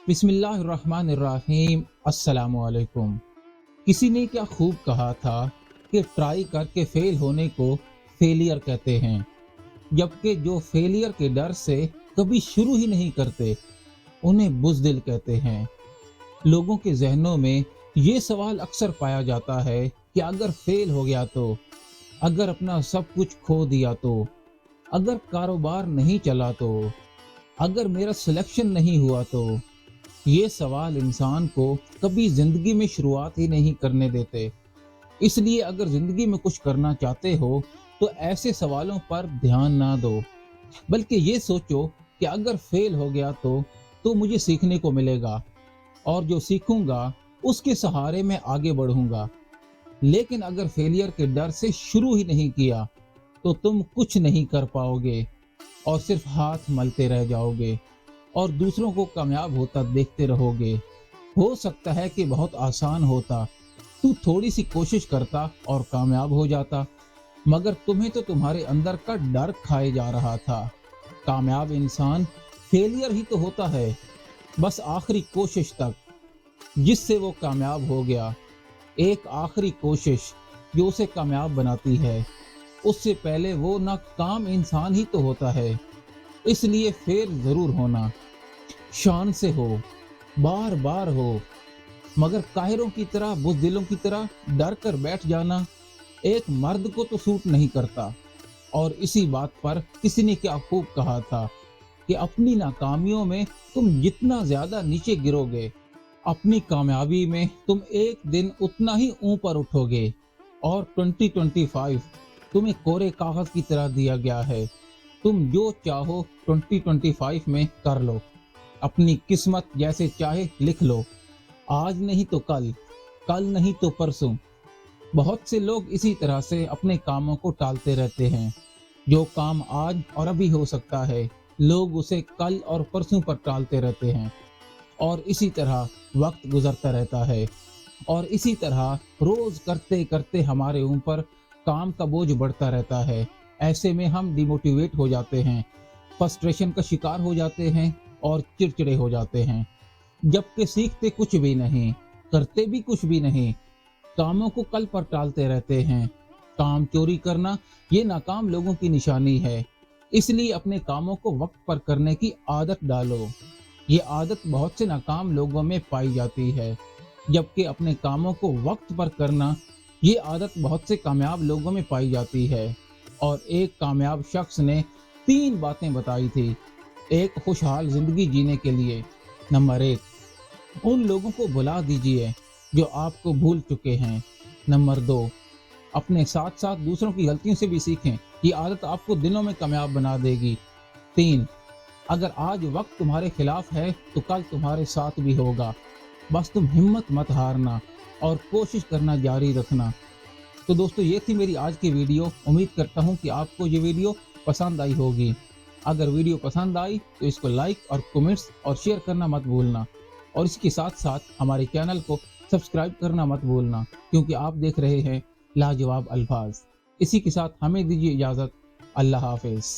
बिस्मिल्लाहिर्रहमानिर्रहीम। अस्सलामुअलैकुम। किसी ने क्या खूब कहा था कि ट्राई करके फेल होने को फेलियर कहते हैं, जबकि जो फेलियर के डर से कभी शुरू ही नहीं करते उन्हें बुज़दिल कहते हैं। लोगों के जहनों में ये सवाल अक्सर पाया जाता है कि अगर फेल हो गया तो, अगर अपना सब कुछ खो दिया तो, अगर कारोबार नहीं चला तो, अगर मेरा सिलेक्शन नहीं हुआ तो। ये सवाल इंसान को कभी जिंदगी में शुरुआत ही नहीं करने देते। इसलिए अगर जिंदगी में कुछ करना चाहते हो तो ऐसे सवालों पर ध्यान ना दो, बल्कि ये सोचो कि अगर फेल हो गया तो मुझे सीखने को मिलेगा और जो सीखूंगा उसके सहारे मैं आगे बढ़ूंगा। लेकिन अगर फेलियर के डर से शुरू ही नहीं किया तो तुम कुछ नहीं कर पाओगे और सिर्फ हाथ मलते रह जाओगे और दूसरों को कामयाब होता देखते रहोगे। हो सकता है कि बहुत आसान होता, तू थोड़ी सी कोशिश करता और कामयाब हो जाता, मगर तुम्हें तो तुम्हारे अंदर का डर खाए जा रहा था। कामयाब इंसान फेलियर ही तो होता है, बस आखिरी कोशिश तक जिससे वो कामयाब हो गया। एक आखिरी कोशिश जो उसे कामयाब बनाती है, उससे पहले वो नाकाम इंसान ही तो होता है। इसलिए फेल जरूर होना, शान से हो, बार बार हो, मगर काहिरों की तरह, बुज़दिलों की तरह डर कर बैठ जाना एक मर्द को तो सूट नहीं करता। और इसी बात पर किसी ने क्या खूब कहा था कि अपनी नाकामियों में तुम जितना ज्यादा नीचे गिरोगे, अपनी कामयाबी में तुम एक दिन उतना ही ऊपर उठोगे। और 2025 तुम्हें कोरे कागज की तरह दिया गया है। तुम जो चाहो 2025 में कर लो, अपनी किस्मत जैसे चाहे लिख लो। आज नहीं तो कल, कल नहीं तो परसों। बहुत से लोग इसी तरह से अपने कामों को टालते रहते हैं। जो काम आज और अभी हो सकता है, लोग उसे कल और परसों पर टालते रहते हैं और इसी तरह वक्त गुजरता रहता है। और इसी तरह रोज करते करते हमारे ऊपर काम का बोझ बढ़ता रहता है। ऐसे में हम डिमोटिवेट हो जाते हैं, फ्रस्ट्रेशन का शिकार हो जाते हैं और चिड़चिड़े हो जाते हैं, जबकि सीखते कुछ भी नहीं, करते भी कुछ भी नहीं, कामों को कल पर टालते रहते हैं। काम चोरी करना ये नाकाम लोगों की निशानी है। इसलिए अपने कामों को वक्त पर करने की आदत डालो। ये आदत बहुत से नाकाम लोगों में पाई जाती है, जबकि अपने कामों को वक्त पर करना ये आदत बहुत से कामयाब लोगों में पाई जाती है। और एक कामयाब शख्स ने 3 बातें बताई थी एक खुशहाल जिंदगी जीने के लिए। नंबर 1, उन लोगों को भुला दीजिए जो आपको भूल चुके हैं। नंबर 2, अपने साथ साथ दूसरों की गलतियों से भी सीखें, ये आदत आपको दिनों में कामयाब बना देगी। 3, अगर आज वक्त तुम्हारे खिलाफ है तो कल तुम्हारे साथ भी होगा। बस तुम हिम्मत मत हारना और कोशिश करना जारी रखना। तो दोस्तों, ये थी मेरी आज की वीडियो। उम्मीद करता हूँ कि आपको ये वीडियो पसंद आई होगी। अगर वीडियो पसंद आई तो इसको लाइक और कमेंट्स और शेयर करना मत भूलना, और इसके साथ साथ हमारे चैनल को सब्सक्राइब करना मत भूलना, क्योंकि आप देख रहे हैं लाजवाब अल्फाज। इसी के साथ हमें दीजिए इजाज़त। अल्लाह हाफिज़।